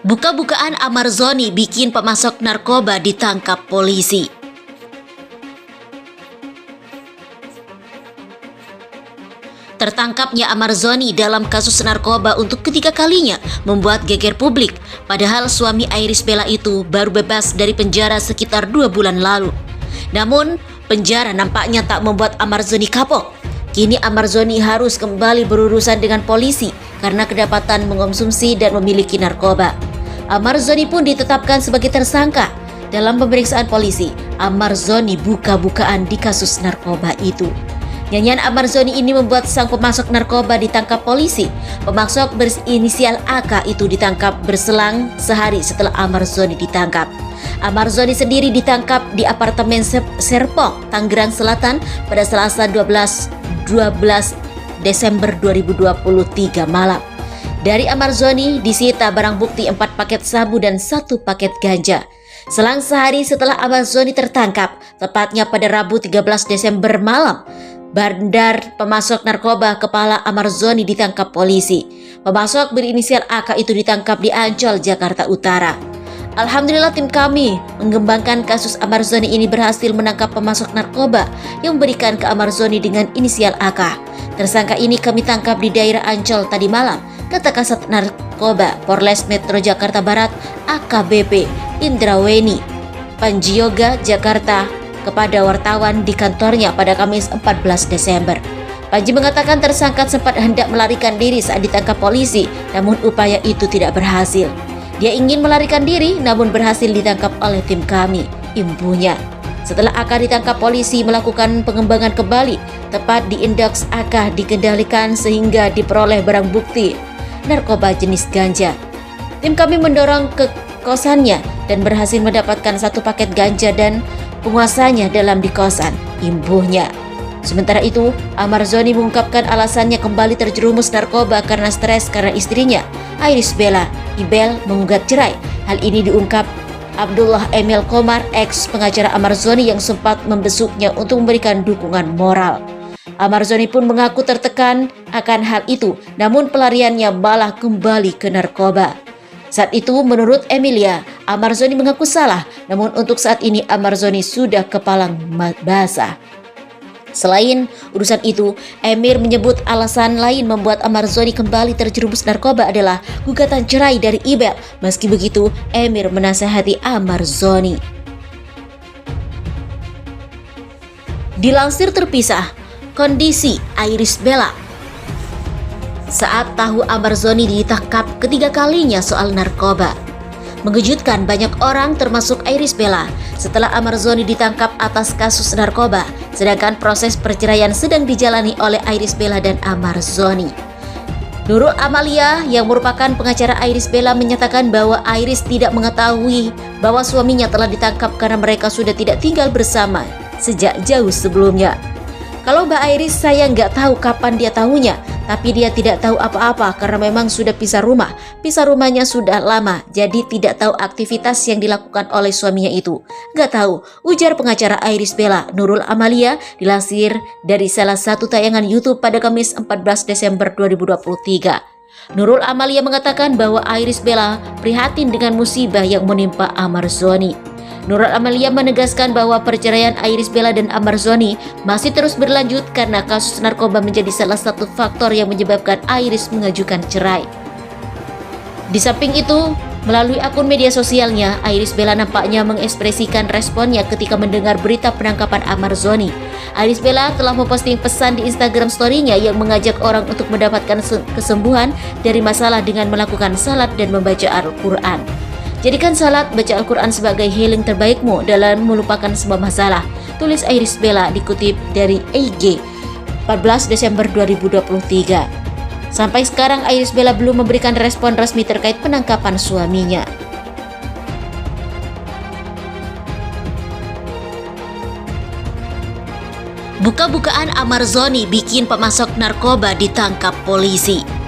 Buka-bukaan Amarzoni bikin pemasok narkoba ditangkap polisi. Tertangkapnya Amarzoni dalam kasus narkoba untuk ketiga kalinya membuat geger publik. Padahal suami Iris Bella itu baru bebas dari penjara sekitar 2 bulan lalu. Namun, penjara nampaknya tak membuat Amarzoni kapok. Kini Amarzoni harus kembali berurusan dengan polisi karena kedapatan mengonsumsi dan memiliki narkoba. Amarzoni pun ditetapkan sebagai tersangka. Dalam pemeriksaan polisi, Amarzoni buka-bukaan di kasus narkoba itu. Nyanyian Amarzoni ini membuat sang pemasok narkoba ditangkap polisi. Pemasok berinisial AK itu ditangkap berselang sehari setelah Amarzoni ditangkap. Amarzoni sendiri ditangkap di apartemen Serpong, Tangerang Selatan pada Selasa 12 Desember 2023 malam. Dari Amarzoni disita barang bukti 4 paket sabu dan 1 paket ganja. Selang sehari setelah Amarzoni tertangkap, tepatnya pada Rabu 13 Desember malam, bandar pemasok narkoba kepala Amarzoni ditangkap polisi. Pemasok berinisial AK itu ditangkap di Ancol, Jakarta Utara. Alhamdulillah tim kami mengembangkan kasus Amarzoni ini berhasil menangkap pemasok narkoba yang memberikan ke Amarzoni dengan inisial AK. Tersangka ini kami tangkap di daerah Ancol tadi malam, kata Kasat Narkoba Polres Metro Jakarta Barat AKBP Indraweni Panjioga Jakarta kepada wartawan di kantornya pada Kamis 14 Desember. Panji mengatakan tersangka sempat hendak melarikan diri saat ditangkap polisi, namun upaya itu tidak berhasil. Dia ingin melarikan diri namun berhasil ditangkap oleh tim kami, imbuhnya. Setelah AK ditangkap, polisi melakukan pengembangan kembali, tepat di indeks AK dikendalikan sehingga diperoleh barang bukti narkoba jenis ganja. Tim kami mendorong ke kosannya dan berhasil mendapatkan 1 paket ganja dan penguasanya dalam di kosan, imbuhnya. Sementara itu, Amarzoni mengungkapkan alasannya kembali terjerumus narkoba karena stres karena istrinya, Iris Bella Ibel, menggugat cerai. Hal ini diungkap Abdullah Emil Komar, ex pengacara Amarzoni yang sempat membesuknya untuk memberikan dukungan moral. Amarzoni pun mengaku tertekan akan hal itu, namun pelariannya malah kembali ke narkoba. Saat itu menurut Emilia, Amarzoni mengaku salah, namun untuk saat ini Amarzoni sudah kepalang basah. Selain urusan itu, Emir menyebut alasan lain membuat Amarzoni kembali terjerumus narkoba adalah gugatan cerai dari Ibel. Meski begitu, Emir menasihati Amarzoni. Dilansir terpisah, kondisi Iris Bella saat tahu Amarzoni ditangkap ketiga kalinya soal narkoba. Mengejutkan banyak orang termasuk Iris Bella setelah Amarzoni ditangkap atas kasus narkoba, sedangkan proses perceraian sedang dijalani oleh Iris Bella dan Amarzoni. Nurul Amalia yang merupakan pengacara Iris Bella menyatakan bahwa Iris tidak mengetahui bahwa suaminya telah ditangkap karena mereka sudah tidak tinggal bersama sejak jauh sebelumnya. Kalau Mbak Iris saya nggak tahu kapan dia tahunya, tapi dia tidak tahu apa-apa karena memang sudah pisah rumah. Pisah rumahnya sudah lama, jadi tidak tahu aktivitas yang dilakukan oleh suaminya itu. Nggak tahu, ujar pengacara Iris Bella, Nurul Amalia, dilansir dari salah satu tayangan YouTube pada Kamis 14 Desember 2023. Nurul Amalia mengatakan bahwa Iris Bella prihatin dengan musibah yang menimpa Amarzoni. Nurul Amalia menegaskan bahwa perceraian Iris Bella dan Amarzoni masih terus berlanjut karena kasus narkoba menjadi salah satu faktor yang menyebabkan Iris mengajukan cerai. Di samping itu, melalui akun media sosialnya, Iris Bella nampaknya mengekspresikan responnya ketika mendengar berita penangkapan Amarzoni. Iris Bella telah memposting pesan di Instagram story-nya yang mengajak orang untuk mendapatkan kesembuhan dari masalah dengan melakukan salat dan membaca Al-Quran. Jadikan salat baca Al-Quran sebagai healing terbaikmu dalam melupakan semua masalah, tulis Iris Bella dikutip dari IG 14 Desember 2023. Sampai sekarang Iris Bella belum memberikan respon resmi terkait penangkapan suaminya. Buka-bukaan Amarzoni bikin pemasok narkoba ditangkap polisi.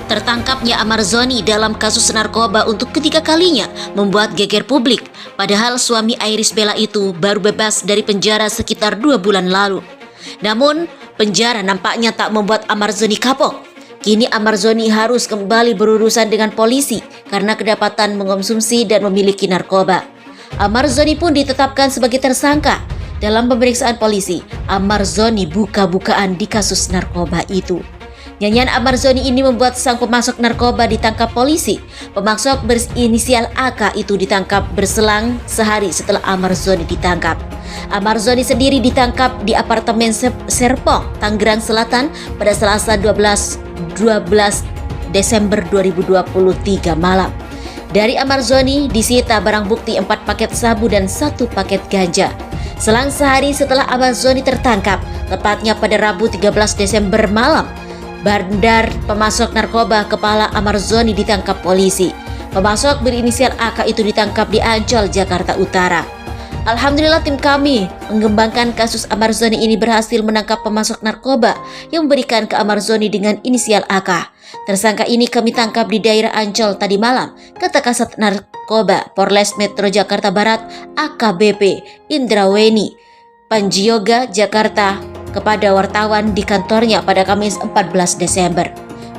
Tertangkapnya Amarzoni dalam kasus narkoba untuk ketiga kalinya membuat geger publik. Padahal suami Iris Bella itu baru bebas dari penjara sekitar 2 bulan lalu. Namun, penjara nampaknya tak membuat Amarzoni kapok. Kini Amarzoni harus kembali berurusan dengan polisi karena kedapatan mengonsumsi dan memiliki narkoba. Amarzoni pun ditetapkan sebagai tersangka. Dalam pemeriksaan polisi, Amarzoni buka-bukaan di kasus narkoba itu. Nyanyian Amarzoni ini membuat sang pemasok narkoba ditangkap polisi. Pemasok berinisial AK itu ditangkap berselang sehari setelah Amarzoni ditangkap. Amarzoni sendiri ditangkap di apartemen Serpong, Tangerang Selatan pada Selasa 12 Desember 2023 malam. Dari Amarzoni disita barang bukti 4 paket sabu dan 1 paket ganja. Selang sehari setelah Amarzoni tertangkap, tepatnya pada Rabu 13 Desember malam, bandar pemasok narkoba kepala Amarzoni ditangkap polisi. Pemasok berinisial AK itu ditangkap di Ancol, Jakarta Utara. Alhamdulillah tim kami mengembangkan kasus Amarzoni ini berhasil menangkap pemasok narkoba yang memberikan ke Amarzoni dengan inisial AK. Tersangka ini kami tangkap di daerah Ancol tadi malam, kata Kasat Narkoba Polres Metro Jakarta Barat AKBP Indraweni Panjioga Jakarta kepada wartawan di kantornya pada Kamis 14 Desember.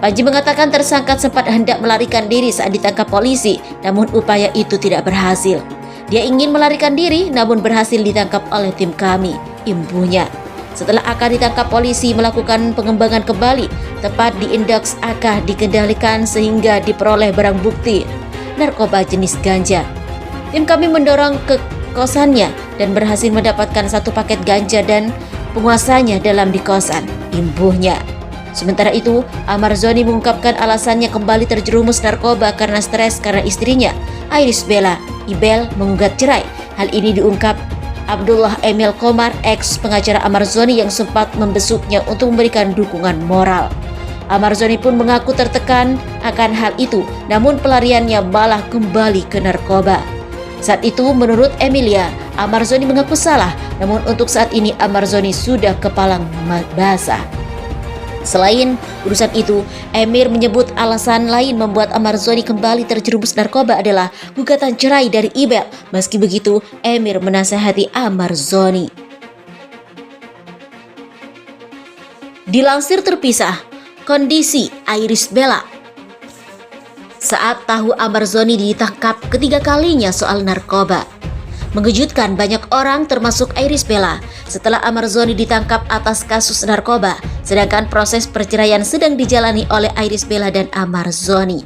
Panji mengatakan tersangka sempat hendak melarikan diri saat ditangkap polisi, namun upaya itu tidak berhasil. Dia ingin melarikan diri namun berhasil ditangkap oleh tim kami, imbuhnya. Setelah AK ditangkap, polisi melakukan pengembangan kembali, tepat di indeks AK dikendalikan sehingga diperoleh barang bukti narkoba jenis ganja. Tim kami mendorong ke kosannya dan berhasil mendapatkan 1 paket ganja dan penguasanya dalam di kosan, imbuhnya. Sementara itu, Amarzoni mengungkapkan alasannya kembali terjerumus narkoba karena stres karena istrinya, Iris Bella Ibel, menggugat cerai. Hal ini diungkap Abdullah Emil Komar, ex pengacara Amarzoni yang sempat membesuknya untuk memberikan dukungan moral. Amarzoni pun mengaku tertekan akan hal itu, namun pelariannya malah kembali ke narkoba. Saat itu, menurut Emilia, Amarzoni mengaku salah, namun untuk saat ini Amarzoni sudah kepalang basah. Selain urusan itu, Emir menyebut alasan lain membuat Amarzoni kembali terjerumus narkoba adalah gugatan cerai dari Ibel. Meski begitu, Emir menasihati Amarzoni. Dilansir terpisah, kondisi Iris Bella saat tahu Amarzoni ditangkap ketiga kalinya soal narkoba. Mengejutkan banyak orang termasuk Iris Bella setelah Amarzoni ditangkap atas kasus narkoba, sedangkan proses perceraian sedang dijalani oleh Iris Bella dan Amarzoni.